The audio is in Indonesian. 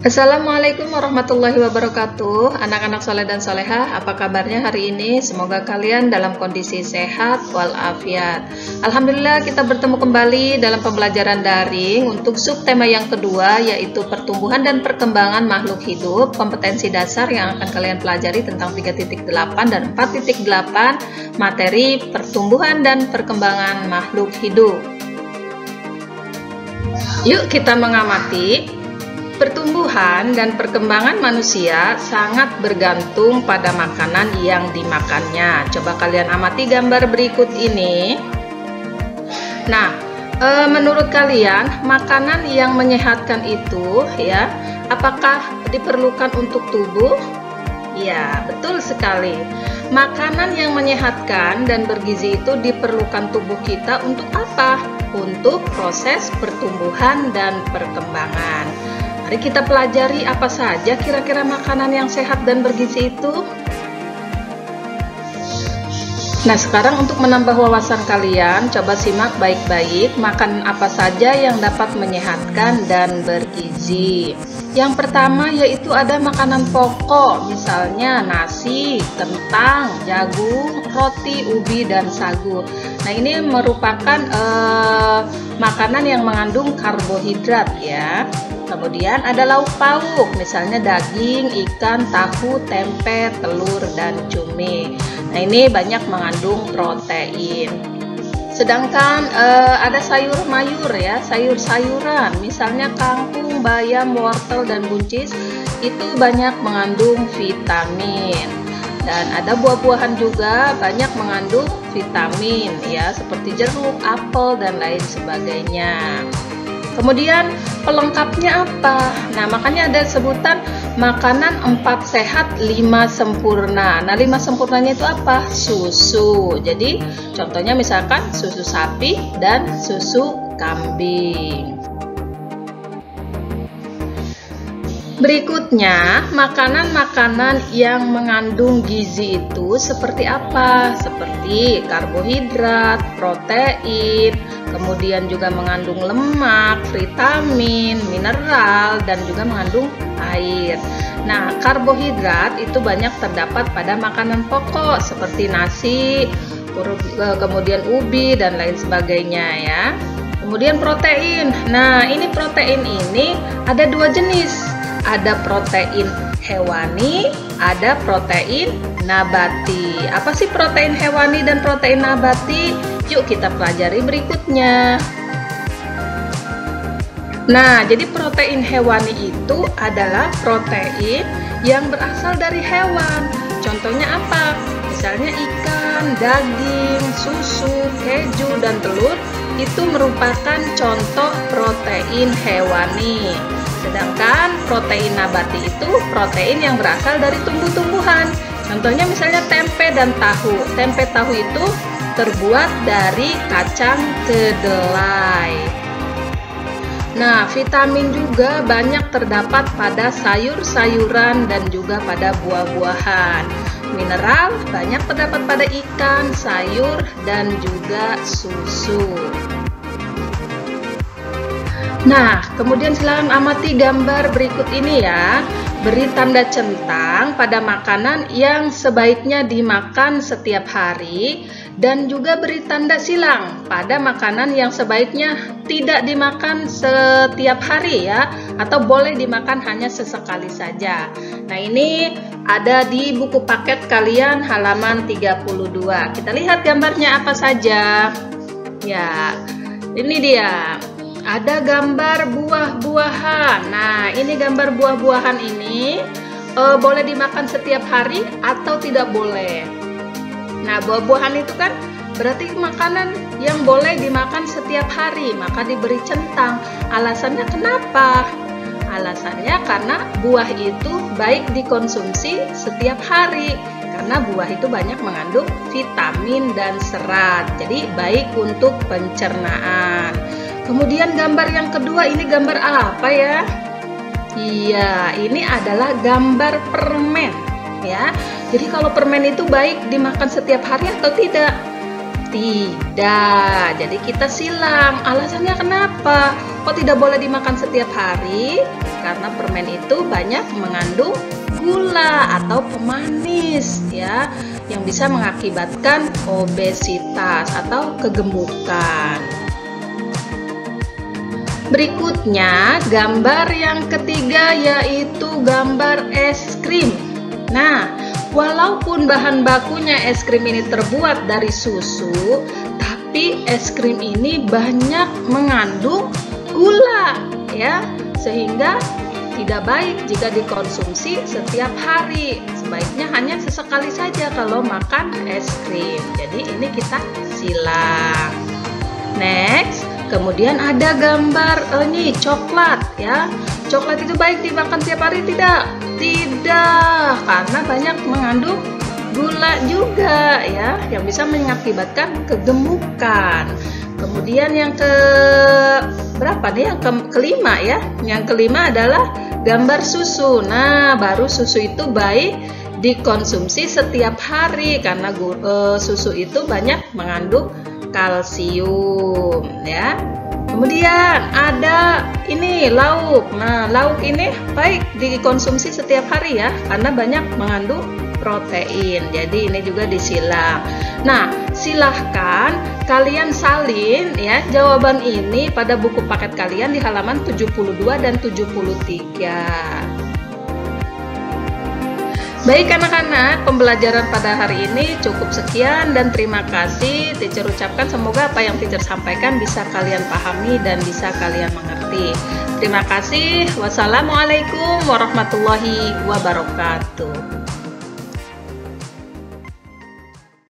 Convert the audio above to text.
Assalamualaikum warahmatullahi wabarakatuh. Anak-anak soleh dan solehah, apa kabarnya hari ini? Semoga kalian dalam kondisi sehat walafiat. Alhamdulillah, kita bertemu kembali dalam pembelajaran daring untuk subtema yang kedua, yaitu pertumbuhan dan perkembangan makhluk hidup. Kompetensi dasar yang akan kalian pelajari tentang 3.8 dan 4.8, materi pertumbuhan dan perkembangan makhluk hidup. Yuk kita mengamati. Pertumbuhan dan perkembangan manusia sangat bergantung pada makanan yang dimakannya. Coba kalian amati gambar berikut ini. Nah, menurut kalian makanan yang menyehatkan itu ya, apakah diperlukan untuk tubuh? Ya, betul sekali. Makanan yang menyehatkan dan bergizi itu diperlukan tubuh kita untuk apa? Untuk proses pertumbuhan dan perkembangan. Mari kita pelajari apa saja kira-kira makanan yang sehat dan bergizi itu. Nah, sekarang untuk menambah wawasan kalian, coba simak baik-baik makanan apa saja yang dapat menyehatkan dan bergizi. Yang pertama yaitu ada makanan pokok, misalnya nasi, kentang, jagung, roti, ubi, dan sagu. Nah, ini merupakan makanan yang mengandung karbohidrat ya. Kemudian ada lauk pauk, misalnya daging, ikan, tahu, tempe, telur, dan cumi. Nah, ini banyak mengandung protein. Sedangkan ada sayur mayur ya, sayur-sayuran, misalnya kangkung, bayam, wortel, dan buncis, itu banyak mengandung vitamin. Dan ada buah-buahan juga banyak mengandung vitamin ya, seperti jeruk, apel, dan lain sebagainya. Kemudian pelengkapnya apa? Nah, makanya ada sebutan makanan 4 sehat 5 sempurna. Nah, 5 sempurnanya itu apa? Susu. Jadi contohnya misalkan susu sapi dan susu kambing. Berikutnya, makanan-makanan yang mengandung gizi itu seperti apa? Seperti karbohidrat, protein, kemudian juga mengandung lemak, vitamin, mineral, dan juga mengandung air. Nah, karbohidrat itu banyak terdapat pada makanan pokok seperti nasi, kemudian ubi, dan lain sebagainya ya. Kemudian protein. Nah, ini protein ini ada 2 jenis. Ada protein hewani, ada protein nabati. Apa sih protein hewani dan protein nabati? Yuk kita pelajari berikutnya. Nah, jadi protein hewani itu adalah protein yang berasal dari hewan. Contohnya apa? Misalnya ikan, daging, susu, keju, dan telur itu merupakan contoh protein hewani. Sedangkan protein nabati itu protein yang berasal dari tumbuh-tumbuhan. Contohnya misalnya tempe dan tahu. Tempe tahu itu terbuat dari kacang kedelai. Nah, vitamin juga banyak terdapat pada sayur-sayuran dan juga pada buah-buahan. Mineral banyak terdapat pada ikan, sayur, dan juga susu. Nah, kemudian silakan amati gambar berikut ini ya. Beri tanda centang pada makanan yang sebaiknya dimakan setiap hari dan juga beri tanda silang pada makanan yang sebaiknya tidak dimakan setiap hari ya, atau boleh dimakan hanya sesekali saja. Nah, ini ada di buku paket kalian halaman 32. Kita lihat gambarnya apa saja. Ya, ini dia. Ada gambar buah-buahan. Nah, ini gambar buah-buahan ini boleh dimakan setiap hari atau tidak boleh. Nah, buah-buahan itu kan berarti makanan yang boleh dimakan setiap hari, maka diberi centang. Alasannya kenapa? Alasannya karena buah itu baik dikonsumsi setiap hari. Karena buah itu banyak mengandung vitamin dan serat. Jadi baik untuk pencernaan. Kemudian gambar yang kedua, ini gambar apa ya? Iya, ini adalah gambar permen ya. Jadi kalau permen itu baik dimakan setiap hari atau tidak? Tidak. Jadi kita silang. Alasannya kenapa? Kok tidak boleh dimakan setiap hari? Karena permen itu banyak mengandung gula atau pemanis ya, yang bisa mengakibatkan obesitas atau kegemukan. Berikutnya, gambar yang ketiga yaitu gambar es krim. Nah, walaupun bahan bakunya es krim ini terbuat dari susu, tapi es krim ini banyak mengandung gula ya, sehingga tidak baik jika dikonsumsi setiap hari. Sebaiknya hanya sesekali saja kalau makan es krim. Jadi ini kita silang. Next, kemudian ada gambar ini coklat ya. Coklat itu baik dimakan setiap hari tidak? Tidak, karena banyak mengandung gula juga ya, yang bisa mengakibatkan kegemukan. Kemudian yang berapa nih? Yang kelima ya. Yang kelima adalah gambar susu. Nah, baru susu itu baik dikonsumsi setiap hari karena susu itu banyak mengandung kalsium ya. Kemudian ada ini lauk. Nah, lauk ini baik dikonsumsi setiap hari ya karena banyak mengandung protein. Jadi ini juga disilang. Nah, silahkan kalian salin ya jawaban ini pada buku paket kalian di halaman 72 dan 73. Baik anak-anak, pembelajaran pada hari ini cukup sekian dan terima kasih. Teacher ucapkan semoga apa yang teacher sampaikan bisa kalian pahami dan bisa kalian mengerti. Terima kasih. Wassalamualaikum warahmatullahi wabarakatuh.